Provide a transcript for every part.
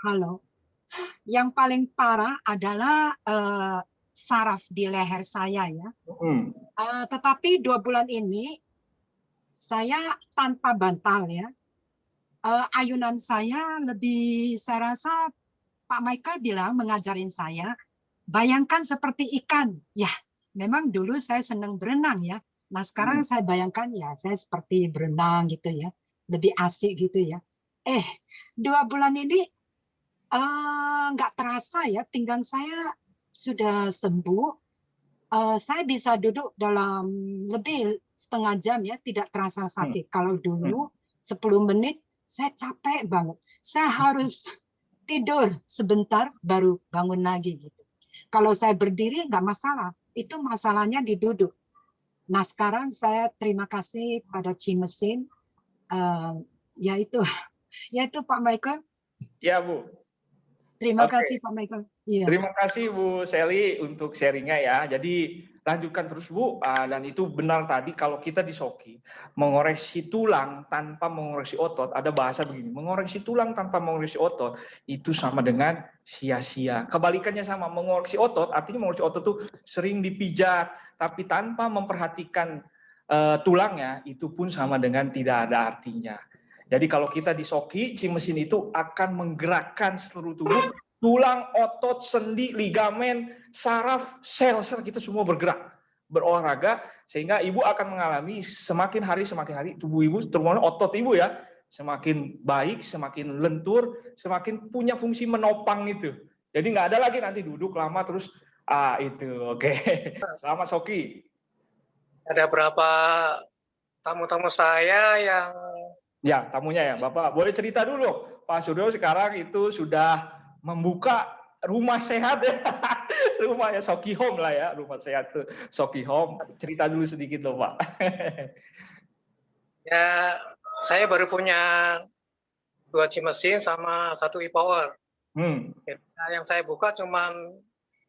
Halo. Yang paling parah adalah saraf di leher saya ya. Tetapi 2 bulan ini saya tanpa bantal ya. Ayunan saya lebih, saya rasa Pak Michael bilang mengajarin saya, bayangkan seperti ikan. Ya, memang dulu saya senang berenang ya. Nah sekarang saya bayangkan ya, saya seperti berenang gitu ya. Lebih asik gitu ya. 2 bulan ini nggak terasa ya, pinggang saya sudah sembuh. Saya bisa duduk dalam lebih setengah jam ya, tidak terasa sakit. Kalau dulu 10 menit saya capek banget. Saya harus tidur sebentar baru bangun lagi gitu. Kalau saya berdiri nggak masalah, itu masalahnya di duduk. Nah sekarang saya terima kasih pada Cimesin, yaitu Pak Michael. Ya Bu. Terima kasih Pak Michael. Iya. Terima kasih Bu Sally untuk sharingnya ya. Jadi lanjutkan terus Bu. Dan itu benar tadi kalau kita disoki mengoreksi tulang tanpa mengoreksi otot. Ada bahasa begini, mengoreksi tulang tanpa mengoreksi otot itu sama dengan sia-sia. Kebalikannya sama, mengoreksi otot artinya mengoreksi otot tuh sering dipijat tapi tanpa memperhatikan tulangnya, itu pun sama dengan tidak ada artinya. Jadi kalau kita disoki, si mesin itu akan menggerakkan seluruh tubuh, tulang, otot, sendi, ligamen, saraf, sel-sel kita semua bergerak, berolahraga, sehingga ibu akan mengalami semakin hari tubuh ibu, terutama otot ibu ya, semakin baik, semakin lentur, semakin punya fungsi menopang itu. Jadi nggak ada lagi nanti duduk lama terus itu. Oke. Selamat Soki. Ada berapa tamu-tamu saya yang... Ya, tamunya ya, Bapak. Boleh cerita dulu. Pak Suryo sekarang itu sudah membuka rumah sehat ya. Rumahnya Soki Home lah ya, rumah sehat tuh Soki Home. Cerita dulu sedikit loh, Pak. Ya, saya baru punya 2 Cimesin sama 1 e-power. Nah, yang saya buka cuma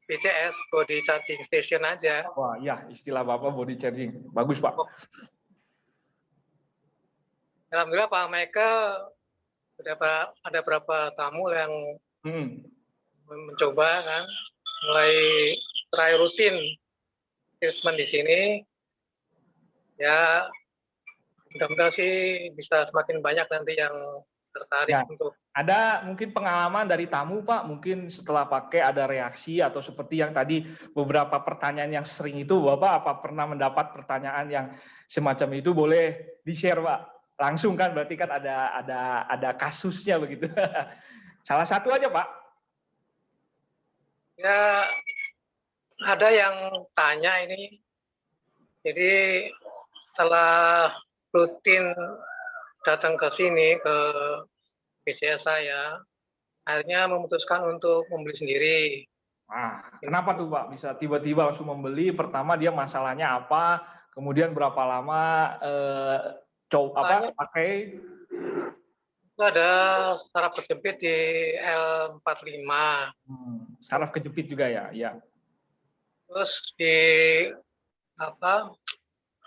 BCS, body charging station aja. Wah, ya, istilah Bapak body charging. Bagus, Pak. Alhamdulillah Pak Michael, ada berapa tamu yang mencoba kan, mulai try rutin treatment di sini. Ya, mudah-mudahan sih bisa semakin banyak nanti yang tertarik ya. untuk... Ada mungkin pengalaman dari tamu Pak, mungkin setelah pakai ada reaksi atau seperti yang tadi beberapa pertanyaan yang sering itu, Bapak apa pernah mendapat pertanyaan yang semacam itu, boleh di-share Pak? Langsung kan berarti kan ada kasusnya begitu. Salah satu aja Pak. Ya, ada yang tanya ini. Jadi setelah rutin datang ke sini ke BCS saya, akhirnya memutuskan untuk membeli sendiri. Nah, kenapa tuh Pak bisa tiba-tiba langsung membeli? Pertama dia masalahnya apa? Kemudian berapa lama pakai? Itu ada saraf kejepit di L45. Saraf kejepit juga ya? Ya. Terus di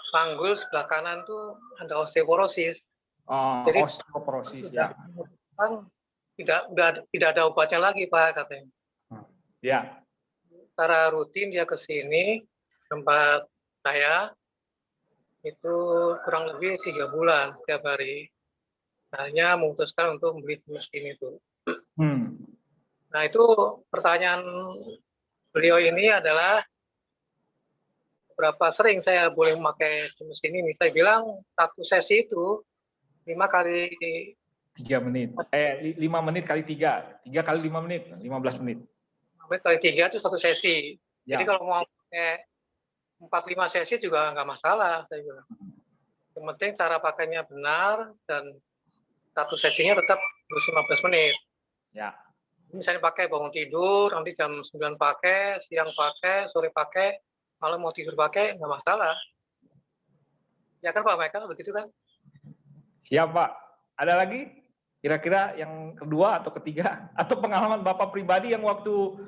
panggul sebelah kanan tuh ada osteoporosis. Jadi osteoporosis ya. Tidak ada obatnya lagi Pak katanya. Ya. Secara rutin dia ke sini tempat saya itu kurang lebih 3 bulan setiap hari. Akhirnya memutuskan untuk membeli mesin itu. Nah itu pertanyaan beliau ini adalah berapa sering saya boleh memakai mesin ini. Saya bilang 1 sesi itu 5 kali 3 menit. 5 menit kali 3. 3 kali 5 menit, 15 menit. 5 menit kali 3 itu 1 sesi. Ya. Jadi kalau mau pakai 4-5 sesi juga nggak masalah, saya bilang. Yang penting cara pakainya benar dan 1 sesinya tetap 15 menit. Ya. Misalnya pakai bangun tidur, nanti jam 9 pakai, siang pakai, sore pakai, malam mau tidur pakai, nggak masalah. Ya kan Pak Michael, begitu kan? Siap Pak. Ada lagi? Kira-kira yang kedua atau ketiga? Atau pengalaman Bapak pribadi yang waktu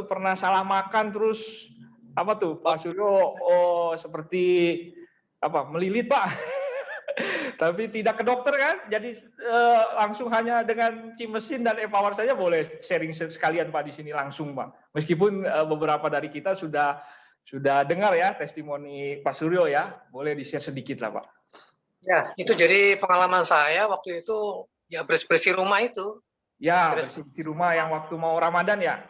pernah salah makan terus Pak Suryo seperti melilit Pak. Tapi tidak ke dokter kan? Jadi langsung hanya dengan Cimesin dan Empower saja boleh sharing sekalian Pak di sini langsung Pak. Meskipun beberapa dari kita sudah dengar ya testimoni Pak Suryo ya, boleh di-share sedikit lah Pak. Ya, itu jadi pengalaman saya waktu itu ya bersih-bersih rumah itu. Ya, bersih-bersih rumah yang waktu mau Ramadan ya?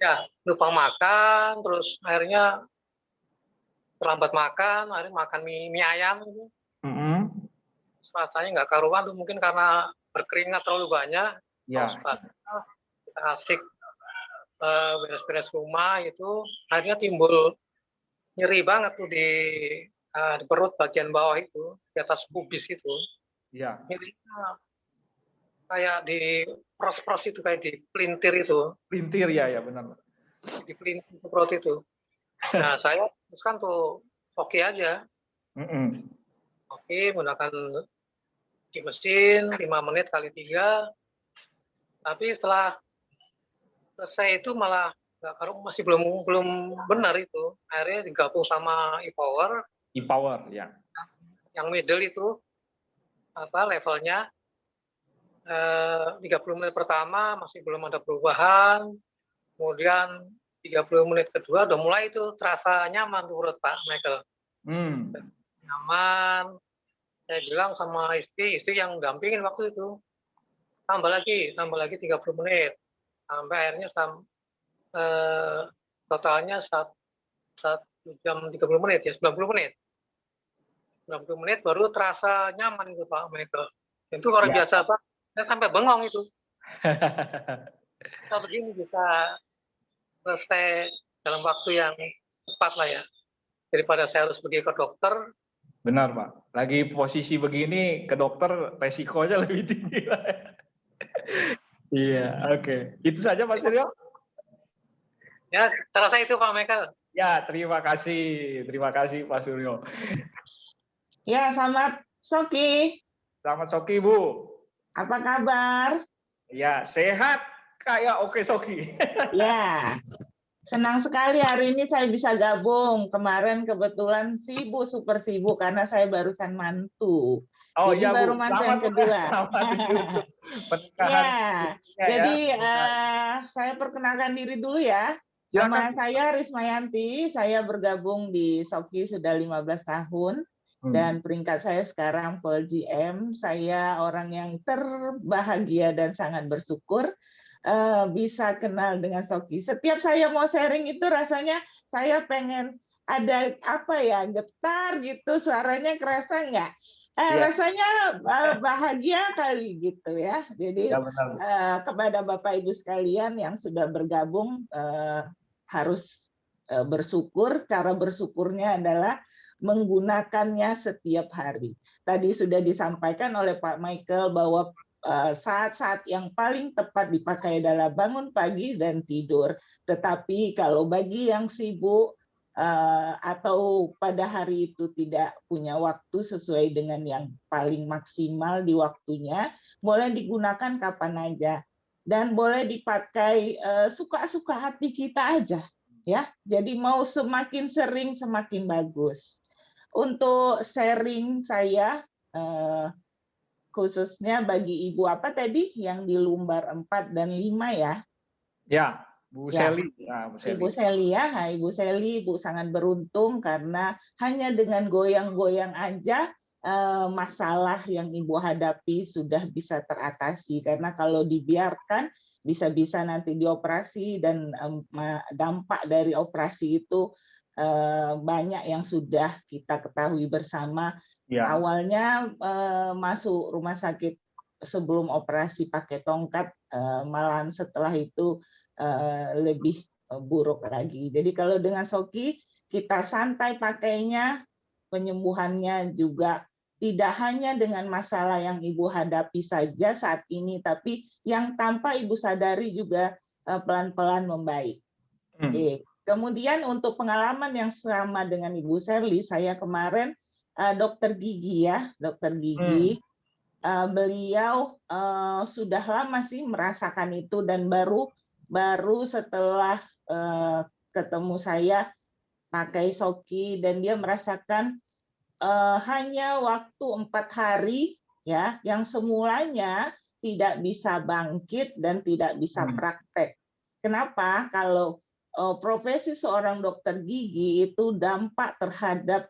Ya, lupa makan, terus akhirnya terlambat makan, akhirnya makan mie ayam gitu. Rasanya nggak karuan tuh, mungkin karena berkeringat terlalu banyak. Ya. Kita asik beres-beres rumah itu, akhirnya timbul nyeri banget tuh di perut bagian bawah itu, di atas pubis itu. Iya. Nyerinya kayak di pros itu, kayak di pelintir itu. Pelintir ya benar. Di pelintir perut itu. Nah, saya teruskan tuh oke aja. Oke, menggunakan di mesin 5 menit kali 3. Tapi setelah selesai itu malah masih belum benar itu. Akhirnya digabung sama e-power. E-power ya. Yang middle itu levelnya 30 menit pertama masih belum ada perubahan. Kemudian 30 menit kedua udah mulai itu terasa nyaman tuh menurut Pak Michael. Nyaman. Saya bilang sama istri yang dampingin waktu itu, tambah lagi 30 menit. Sampai akhirnya totalnya 1 jam 30 menit ya, 90 menit. 90 menit baru terasa nyaman itu Pak Michael. Itu luar biasa Pak. Saya sampai bengong itu. Kalau begini bisa selesai dalam waktu yang cepat lah ya. Daripada saya harus pergi ke dokter. Benar Pak. Lagi posisi begini ke dokter resikonya lebih tinggi lah. Iya, oke. Itu saja Pak Suryo. Ya, saya rasa itu Pak Michael. Ya, terima kasih Pak Suryo. Ya, selamat Soki. Selamat Soki Bu. Apa kabar? Ya, sehat kayak oke Soki. Ya, senang sekali hari ini saya bisa gabung. Kemarin kebetulan super sibuk karena saya barusan mantu. Oh jadi iya baru Bu, mantu yang kedua. Ya, jadi saya perkenalkan diri dulu ya. Nama saya Rismayanti, saya bergabung di Soki sudah 15 tahun. Dan peringkat saya sekarang Pol GM. Saya orang yang terbahagia dan sangat bersyukur bisa kenal dengan Soki. Setiap saya mau sharing itu rasanya saya pengen ada getar gitu, suaranya kerasa nggak? Rasanya bahagia kali gitu ya. Jadi kepada Bapak Ibu sekalian yang sudah bergabung harus bersyukur. Cara bersyukurnya adalah menggunakannya setiap hari. Tadi sudah disampaikan oleh Pak Michael bahwa saat-saat yang paling tepat dipakai adalah bangun pagi dan tidur. Tetapi kalau bagi yang sibuk atau pada hari itu tidak punya waktu sesuai dengan yang paling maksimal di waktunya, boleh digunakan kapan aja. Dan boleh dipakai suka-suka hati kita aja. Ya, jadi mau semakin sering semakin bagus. Untuk sharing saya khususnya bagi Ibu apa tadi yang di lumbar 4 dan 5 ya? Ya, Bu Seli. Ya, Bu Seli. Ibu Seli ya, Ibu Seli, Ibu sangat beruntung karena hanya dengan goyang-goyang aja masalah yang Ibu hadapi sudah bisa teratasi. Karena kalau dibiarkan bisa-bisa nanti dioperasi dan dampak dari operasi itu banyak yang sudah kita ketahui bersama. Awalnya masuk rumah sakit sebelum operasi pakai tongkat, malahan setelah itu lebih buruk lagi. Jadi kalau dengan Soki kita santai pakainya, penyembuhannya juga tidak hanya dengan masalah yang Ibu hadapi saja saat ini, tapi yang tanpa Ibu sadari juga pelan-pelan membaik. Oke. Kemudian untuk pengalaman yang sama dengan Ibu Sherly, saya kemarin dokter gigi ya, dokter gigi. Beliau sudah lama sih merasakan itu dan baru setelah ketemu saya pakai Soki dan dia merasakan hanya waktu 4 hari ya, yang semulanya tidak bisa bangkit dan tidak bisa praktek. Kenapa? Kalau profesi seorang dokter gigi itu dampak terhadap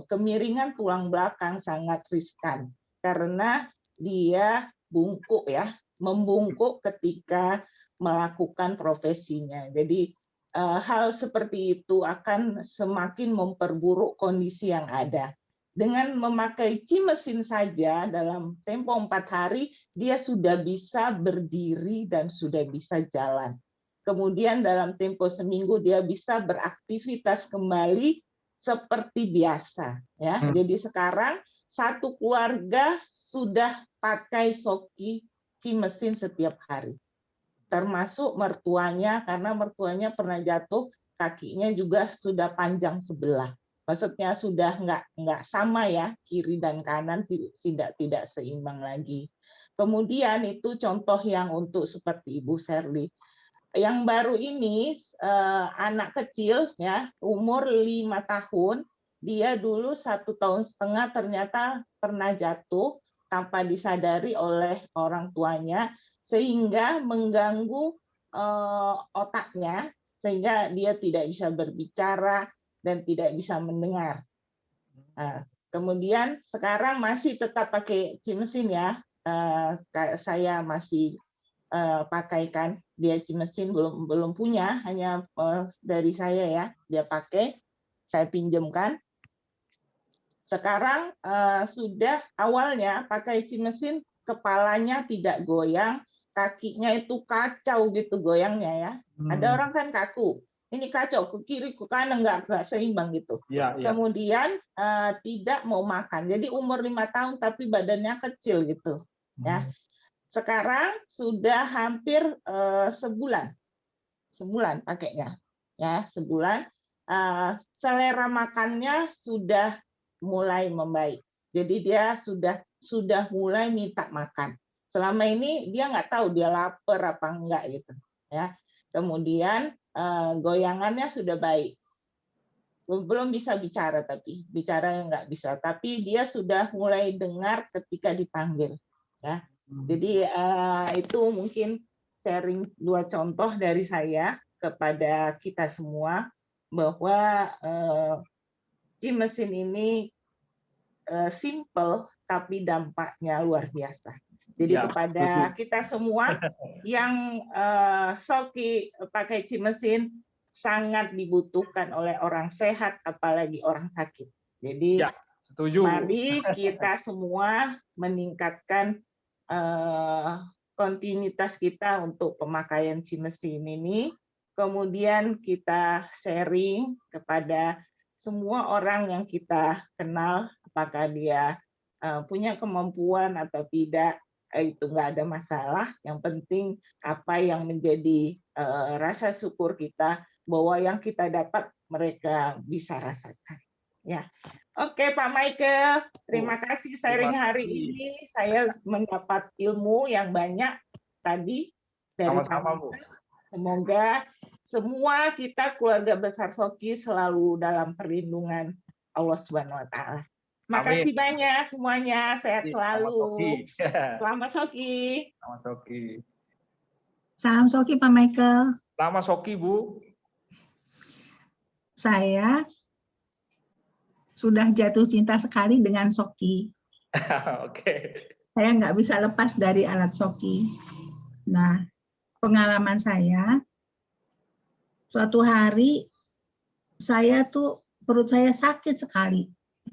kemiringan tulang belakang sangat riskan karena dia bungkuk ya, membungkuk ketika melakukan profesinya. Jadi hal seperti itu akan semakin memperburuk kondisi yang ada. Dengan memakai cimesin saja dalam tempo 4 hari, dia sudah bisa berdiri dan sudah bisa jalan. Kemudian dalam tempo seminggu dia bisa beraktivitas kembali seperti biasa. Ya. Jadi sekarang satu keluarga sudah pakai Soki cimesin setiap hari. Termasuk mertuanya, karena mertuanya pernah jatuh, kakinya juga sudah panjang sebelah. Maksudnya sudah nggak sama ya, kiri dan kanan tidak seimbang lagi. Kemudian itu contoh yang untuk seperti Ibu Sherly. Yang baru ini anak kecil ya, umur 5 tahun, dia dulu 1,5 tahun ternyata pernah jatuh tanpa disadari oleh orang tuanya, sehingga mengganggu otaknya, sehingga dia tidak bisa berbicara dan tidak bisa mendengar. Nah, kemudian sekarang masih tetap pakai cimesin ya, saya masih pakaikan dia cimesin, belum punya, hanya dari saya ya, dia pakai, saya pinjamkan. Sekarang sudah awalnya pakai cimesin, kepalanya tidak goyang, kakinya itu kacau gitu goyangnya ya. Ada orang kan kaku, ini kacau ke kiri ke kanan nggak seimbang gitu. Ya. Kemudian tidak mau makan. Jadi umur 5 tahun tapi badannya kecil gitu. Ya. Sekarang sudah hampir sebulan pakainya. Ya, sebulan. Selera makannya sudah mulai membaik. Jadi dia sudah mulai minta makan. Selama ini dia nggak tahu dia lapar apa enggak gitu. Ya. Kemudian goyangannya sudah baik. Belum bisa bicara, tapi bicara yang nggak bisa. Tapi dia sudah mulai dengar ketika dipanggil. Ya. Jadi itu mungkin sharing 2 contoh dari saya kepada kita semua bahwa cimesin ini simple tapi dampaknya luar biasa. Jadi ya, kepada kita semua yang Soki pakai cimesin sangat dibutuhkan oleh orang sehat, apalagi orang sakit. Jadi ya, mari kita semua meningkatkan kontinuitas kita untuk pemakaian cimesin ini. Kemudian kita sharing kepada semua orang yang kita kenal, apakah dia punya kemampuan atau tidak, itu nggak ada masalah. Yang penting apa yang menjadi rasa syukur kita bahwa yang kita dapat mereka bisa rasakan. Ya, oke Pak Michael, terima kasih sharing hari ini. Saya mendapat ilmu yang banyak tadi dari Pak Michael. Semoga semua kita keluarga besar Soki selalu dalam perlindungan Allah Subhanahu Wa Taala. Makasih banyak semuanya, sehat selalu. Selamat Soki. Selamat Soki. Salam Soki Pak Michael. Selamat Soki Bu. Saya sudah jatuh cinta sekali dengan Soki. Oke. Saya nggak bisa lepas dari alat Soki. Nah, pengalaman saya, suatu hari saya tuh perut saya sakit sekali.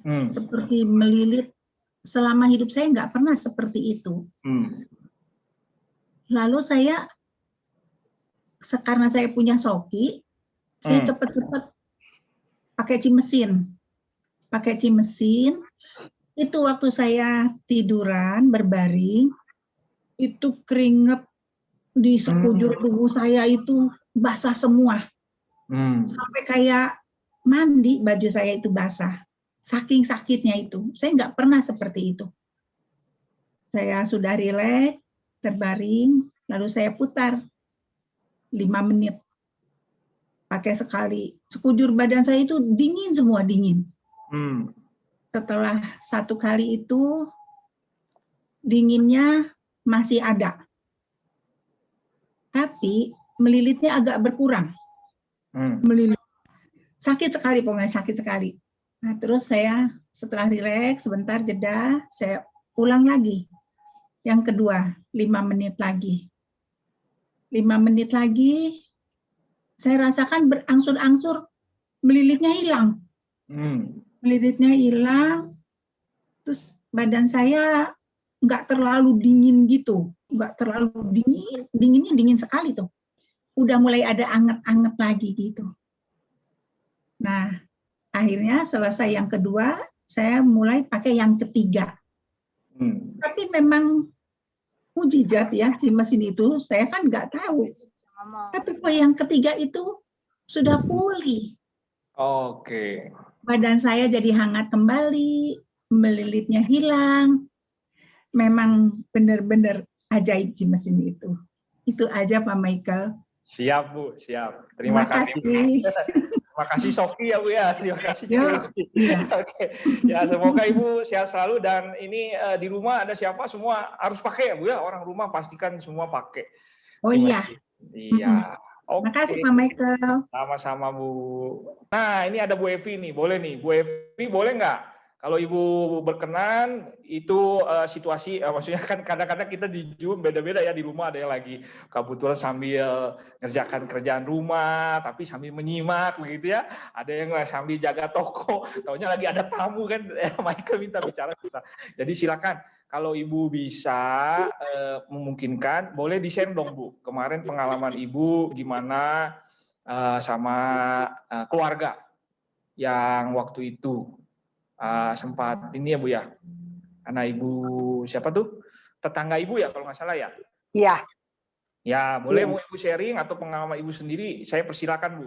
Seperti melilit. Selama hidup saya nggak pernah seperti itu. Lalu saya, karena saya punya Soki, saya cepat-cepat pakai cimesin. Pakai cimesin, itu waktu saya tiduran, berbaring, itu keringat di sekujur tubuh saya itu basah semua. Sampai kayak mandi, baju saya itu basah. Saking sakitnya itu, saya nggak pernah seperti itu. Saya sudah rileks, terbaring, lalu saya putar 5 menit. Pakai sekali. Sekujur badan saya itu dingin semua, dingin. setelah 1 kali itu dinginnya masih ada. Tapi melilitnya agak berkurang. Melilit. Sakit sekali, pokoknya sakit sekali. Nah, terus saya setelah rileks, sebentar jeda, saya ulang lagi. Yang kedua, 5 menit lagi. 5 menit lagi, saya rasakan berangsur-angsur melilitnya hilang. Melilitnya hilang, terus badan saya nggak terlalu dingin gitu. Nggak terlalu dingin, dinginnya dingin sekali tuh. Udah mulai ada anget-anget lagi gitu. Nah, akhirnya selesai yang kedua, saya mulai pakai yang ketiga. Tapi memang mujizat ya, si mesin itu, saya kan nggak tahu. Tapi kok yang ketiga itu sudah pulih. Oke. Badan saya jadi hangat kembali, melilitnya hilang. Memang benar-benar ajaib si mesin itu. Itu aja Pak Michael. Siap Bu, siap. Terima kasih. Terima kasih Soki ya Bu ya. Terima kasih. Oke. Ya, semoga Ibu sehat selalu, dan ini di rumah ada siapa semua harus pakai ya Bu ya. Orang rumah pastikan semua pakai. Oh iya. Iya. Terima kasih Pak Michael. Sama-sama Bu. Nah, ini ada Bu Evi nih. Boleh nih. Bu Evi boleh nggak? Kalau Ibu berkenan, itu situasi, maksudnya kan kadang-kadang kita di Zoom beda-beda ya, di rumah ada yang lagi kebetulan sambil ngerjakan kerjaan rumah, tapi sambil menyimak begitu ya. Ada yang sambil jaga toko, taunya lagi ada tamu kan, Michael minta bicara. Jadi silakan, kalau Ibu bisa memungkinkan, boleh di-share dong Bu. Kemarin pengalaman Ibu gimana sama keluarga yang waktu itu. Sempat ini ya Bu ya, karena Ibu siapa tuh, tetangga Ibu ya kalau nggak salah ya? Iya. Ya, boleh mau Ibu sharing atau pengalaman Ibu sendiri, saya persilakan Bu.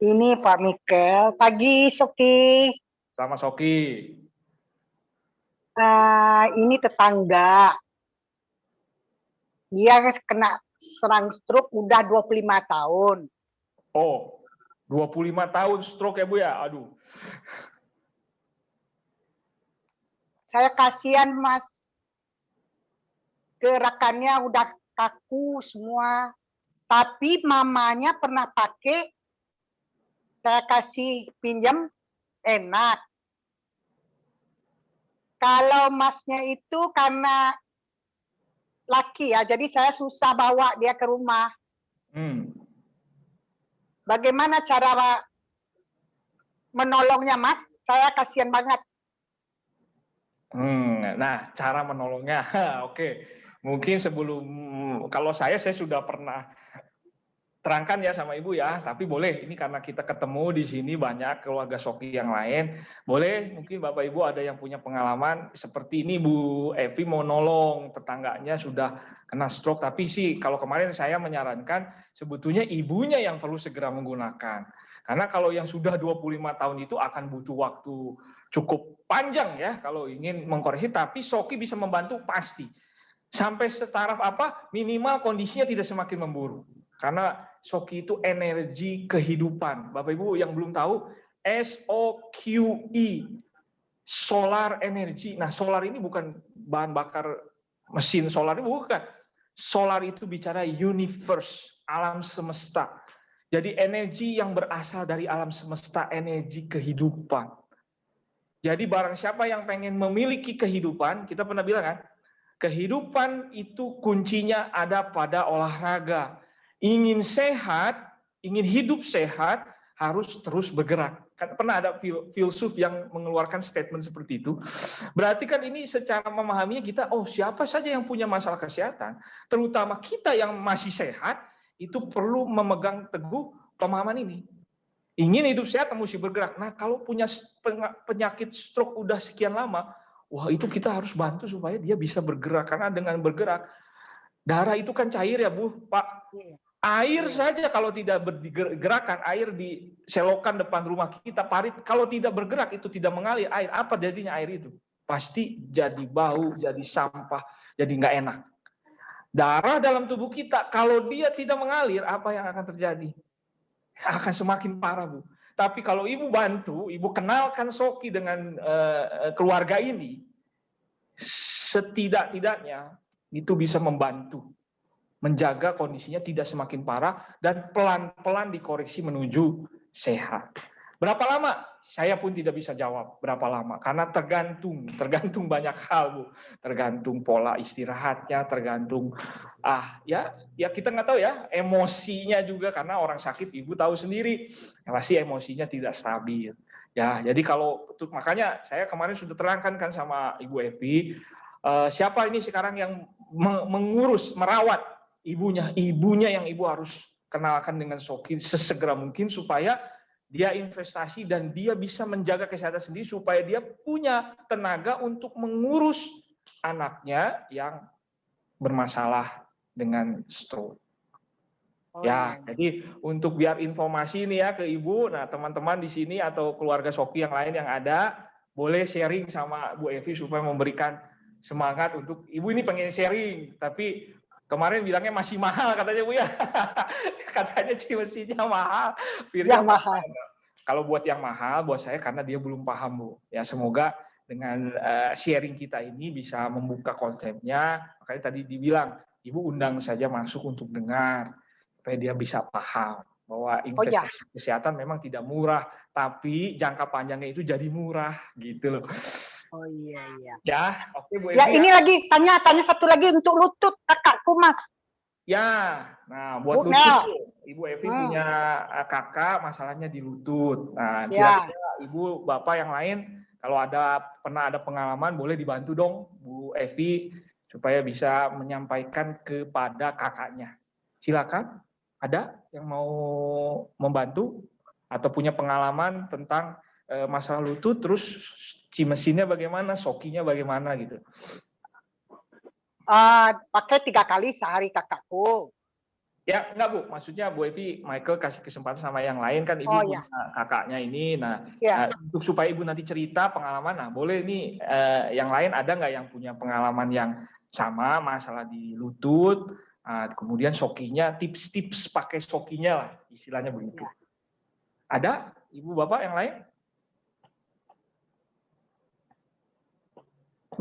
Ini Pak Michael, pagi Soki. Selamat Soki. Ini tetangga, dia kena serang stroke udah 25 tahun. Oh, 25 tahun stroke ya Bu ya, aduh. Saya kasihan Mas, gerakannya udah kaku semua. Tapi mamanya pernah pakai, saya kasih pinjam, enak. Kalau Masnya itu karena laki ya, jadi saya susah bawa dia ke rumah. Bagaimana cara menolongnya Mas? Saya kasihan banget. Nah, cara menolongnya, oke. Mungkin sebelum, kalau saya sudah pernah terangkan ya sama Ibu ya, tapi boleh, ini karena kita ketemu di sini banyak keluarga Soki yang lain, boleh mungkin Bapak Ibu ada yang punya pengalaman seperti ini. Bu Evi mau nolong tetangganya sudah kena stroke, tapi sih kalau kemarin saya menyarankan sebetulnya ibunya yang perlu segera menggunakan. Karena kalau yang sudah 25 tahun itu akan butuh waktu cukup panjang ya kalau ingin mengkoreksi, tapi Soki bisa membantu pasti. Sampai setaraf apa? Minimal kondisinya tidak semakin memburuk. Karena Soki itu energi kehidupan. Bapak Ibu yang belum tahu, SOQE, solar energy. Nah, solar ini bukan bahan bakar mesin solar, bukan. Solar itu bicara universe, alam semesta. Jadi energi yang berasal dari alam semesta, energi kehidupan. Jadi barang siapa yang pengen memiliki kehidupan, kita pernah bilang kan, kehidupan itu kuncinya ada pada olahraga. Ingin sehat, ingin hidup sehat, harus terus bergerak. Kan pernah ada filsuf yang mengeluarkan statement seperti itu. Berarti kan ini secara memahaminya kita, oh siapa saja yang punya masalah kesehatan, terutama kita yang masih sehat, itu perlu memegang teguh pemahaman ini. Ingin hidup sehat, mesti bergerak. Nah, kalau punya penyakit stroke udah sekian lama, wah itu kita harus bantu supaya dia bisa bergerak. Karena dengan bergerak, darah itu kan cair ya Bu, Pak. Air saja kalau tidak bergerakan, air di selokan depan rumah kita, parit, kalau tidak bergerak itu tidak mengalir air. Apa jadinya air itu? Pasti jadi bau, jadi sampah, jadi nggak enak. Darah dalam tubuh kita, kalau dia tidak mengalir, apa yang akan terjadi? Akan semakin parah Bu. Tapi kalau ibu bantu, ibu kenalkan Soki dengan keluarga ini, setidak-tidaknya itu bisa membantu menjaga kondisinya tidak semakin parah dan pelan-pelan dikoreksi menuju sehat. Berapa lama? Saya pun tidak bisa jawab berapa lama karena tergantung banyak hal, Bu. Tergantung pola istirahatnya, tergantung ya kita nggak tahu ya, emosinya juga karena orang sakit ibu tahu sendiri, ya pasti emosinya tidak stabil. Ya, jadi makanya saya kemarin sudah terangkan kan sama Ibu Evi, siapa ini sekarang yang mengurus, merawat ibunya yang ibu harus kenalkan dengan Soki sesegera mungkin supaya dia investasi dan dia bisa menjaga kesehatan sendiri supaya dia punya tenaga untuk mengurus anaknya yang bermasalah dengan stroke. Jadi untuk biar informasi ini ya ke ibu, nah teman-teman di sini atau keluarga Soki yang lain yang ada boleh sharing sama Bu Evi supaya memberikan semangat untuk ibu ini pengen sharing, tapi kemarin bilangnya masih mahal katanya Bu ya. Katanya mesinnya mahal, firnya mahal. Kalau buat yang mahal, buat saya karena dia belum paham Bu. Ya semoga dengan sharing kita ini bisa membuka konsepnya. Makanya tadi dibilang, Ibu undang saja masuk untuk dengar supaya dia bisa paham bahwa investasi kesehatan memang tidak murah, tapi jangka panjangnya itu jadi murah gitu loh. Oh iya. Ya, oke Bu Evi. Ya, ini lagi tanya satu lagi untuk lutut kakakku, Mas. Ya, nah buat lutut Ibu Evi punya kakak masalahnya di lutut. Nah, kira-kira Ibu Bapak yang lain kalau pernah ada pengalaman boleh dibantu dong Bu Evi supaya bisa menyampaikan kepada kakaknya. Silakan, ada yang mau membantu atau punya pengalaman tentang masalah lutut terus mesinnya bagaimana, Sokinya bagaimana gitu. Pakai 3 kali sehari kakakku. Ya, enggak Bu, maksudnya Bu Evi, Michael kasih kesempatan sama yang lain kan Ibu punya kakaknya ini. Nah, untuk supaya Ibu nanti cerita pengalaman, nah boleh nih yang lain ada nggak yang punya pengalaman yang sama masalah di lutut, kemudian Sokinya, tips-tips pakai Sokinya lah, istilahnya begitu. Ada Ibu Bapak yang lain?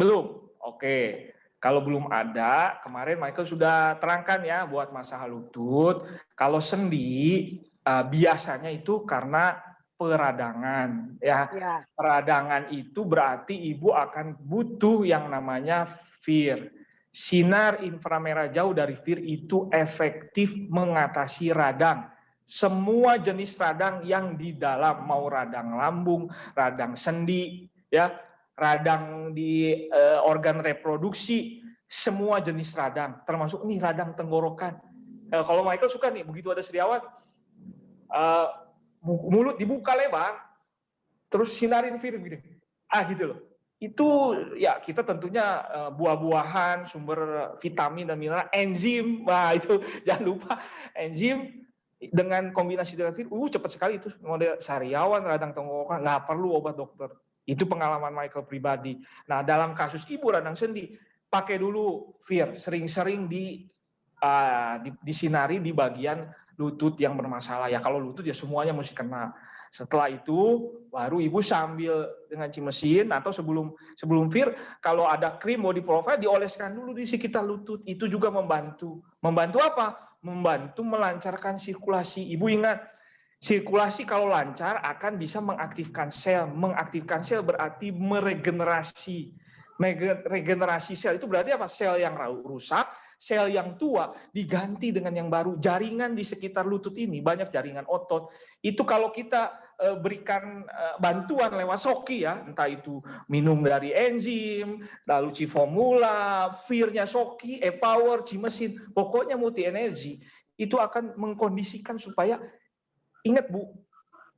Belum? Oke. Kalau belum ada, kemarin Michael sudah terangkan ya buat masalah lutut. Kalau sendi, biasanya itu karena peradangan. Ya. Peradangan itu berarti ibu akan butuh yang namanya FIR. Sinar inframerah jauh dari FIR itu efektif mengatasi radang. Semua jenis radang yang di dalam, mau radang lambung, radang sendi, ya, radang di organ reproduksi, semua jenis radang, termasuk nih radang tenggorokan. Kalau Michael suka nih, begitu ada sariawan, mulut dibuka lebar, terus sinarin FIR gitu, gitu loh. Itu ya kita tentunya buah-buahan, sumber vitamin dan mineral, enzim, itu jangan lupa enzim dengan kombinasi dengan FIR, cepat sekali itu model sariawan, radang tenggorokan, nggak perlu obat dokter. Itu pengalaman Michael pribadi. Nah, dalam kasus ibu radang sendi, pakai dulu FIR, sering-sering disinari di bagian lutut yang bermasalah. Ya kalau lutut ya semuanya mesti kena. Setelah itu baru ibu sambil dengan cimesin atau sebelum FIR, kalau ada krim body profile dioleskan dulu di sekitar lutut. Itu juga membantu. Membantu apa? Membantu melancarkan sirkulasi. Ibu ingat, sirkulasi kalau lancar akan bisa mengaktifkan sel. Mengaktifkan sel berarti meregenerasi. Regenerasi sel itu berarti apa? Sel yang rusak, sel yang tua diganti dengan yang baru. Jaringan di sekitar lutut ini, banyak jaringan otot. Itu kalau kita berikan bantuan lewat Soki ya, entah itu minum dari enzim, lalu Cifomula, FIR-nya Soki, E-Power, Cimesin, pokoknya multi energi, itu akan mengkondisikan supaya, ingat Bu,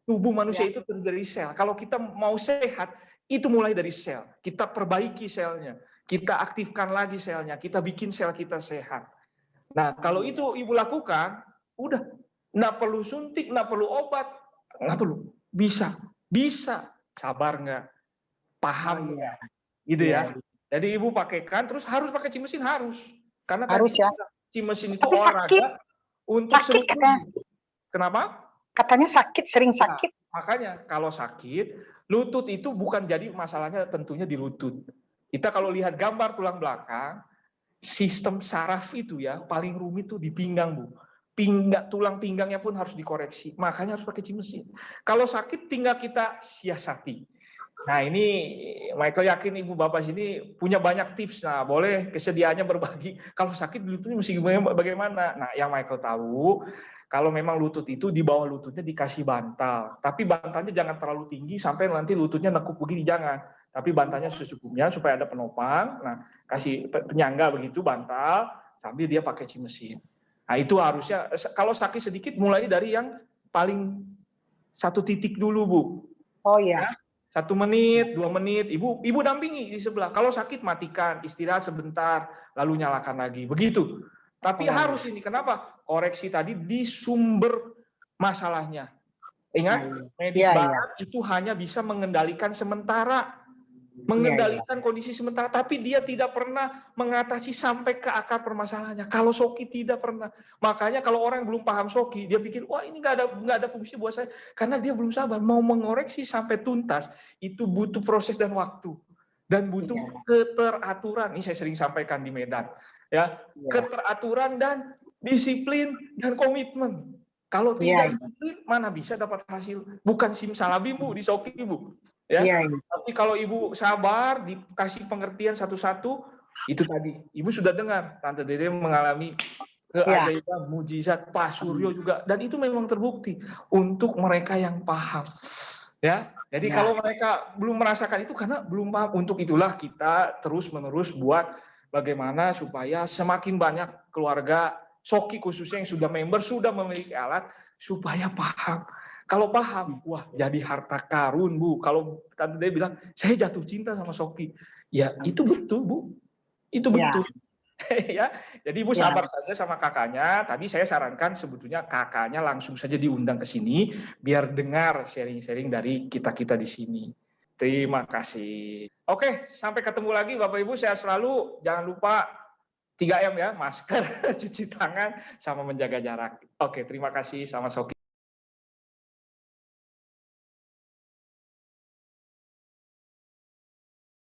tubuh manusia itu terdiri dari sel. Kalau kita mau sehat, itu mulai dari sel. Kita perbaiki selnya, kita aktifkan lagi selnya, kita bikin sel kita sehat. Nah, kalau itu Ibu lakukan, udah, nggak perlu suntik, nggak perlu obat, nggak perlu. Bisa. Sabar nggak? Paham nggak? Gitu ya. Jadi Ibu pakaikan, terus harus pakai cimesin, harus. Karena harus ya. Cimesin itu olahraga untuk seluruh tubuh. Kenapa? Katanya sakit, sering sakit. Nah, makanya kalau sakit, lutut itu bukan jadi masalahnya tentunya di lutut. Kita kalau lihat gambar tulang belakang, sistem saraf itu ya paling rumit tuh di pinggang, Bu. Tulang pinggangnya pun harus dikoreksi. Makanya harus pakai mesin. Kalau sakit tinggal kita siasati. Nah, ini Michael yakin Ibu Bapak sini punya banyak tips. Nah, boleh kesediaannya berbagi. Kalau sakit lututnya mesti bagaimana? Nah, yang Michael tahu, kalau memang lutut itu di bawah lututnya dikasih bantal. Tapi bantalnya jangan terlalu tinggi sampai nanti lututnya nekuk begini, jangan. Tapi bantalnya secukupnya supaya ada penopang. Nah, kasih penyangga begitu bantal sambil dia pakai mesin. Nah, itu harusnya kalau sakit sedikit mulai dari yang paling 1 titik dulu, Bu. Oh iya. Ya, 1 menit, 2 menit, ibu dampingi di sebelah. Kalau sakit matikan, istirahat sebentar, lalu nyalakan lagi. Begitu. Tapi harus ini, kenapa? Koreksi tadi di sumber masalahnya. Ingat, medis barat itu hanya bisa mengendalikan sementara. Mengendalikan kondisi sementara, tapi dia tidak pernah mengatasi sampai ke akar permasalahannya. Kalau Soki tidak pernah. Makanya kalau orang belum paham Soki, dia pikir, wah ini nggak ada fungsi buat saya. Karena dia belum sabar. Mau mengoreksi sampai tuntas, itu butuh proses dan waktu. Dan butuh keteraturan. Ini saya sering sampaikan di Medan. Ya, keteraturan dan disiplin dan komitmen. Kalau tidak disiplin, mana bisa dapat hasil? Bukan simsalabim, Bu, di Soki, Bu. Ya, tapi kalau Ibu sabar, dikasih pengertian satu-satu, itu tadi. Ibu sudah dengar, Tante Dede mengalami keajaiban, mujizat, Pak Suryo juga, dan itu memang terbukti untuk mereka yang paham. Ya, jadi kalau mereka belum merasakan itu karena belum paham. Untuk itulah kita terus-menerus buat bagaimana supaya semakin banyak keluarga Soki khususnya yang sudah member, sudah memiliki alat, supaya paham. Kalau paham, wah jadi harta karun, Bu. Kalau tadi dia bilang, saya jatuh cinta sama Soki. Ya, itu betul, Bu. Itu betul. Ya, jadi Ibu sabar saja sama kakaknya. Tadi saya sarankan sebetulnya kakaknya langsung saja diundang ke sini, biar dengar sharing-sharing dari kita-kita di sini. Terima kasih. Oke, sampai ketemu lagi Bapak Ibu. Sehat selalu. Jangan lupa 3M ya, masker, cuci tangan, sama menjaga jarak. Oke, terima kasih sama Soki.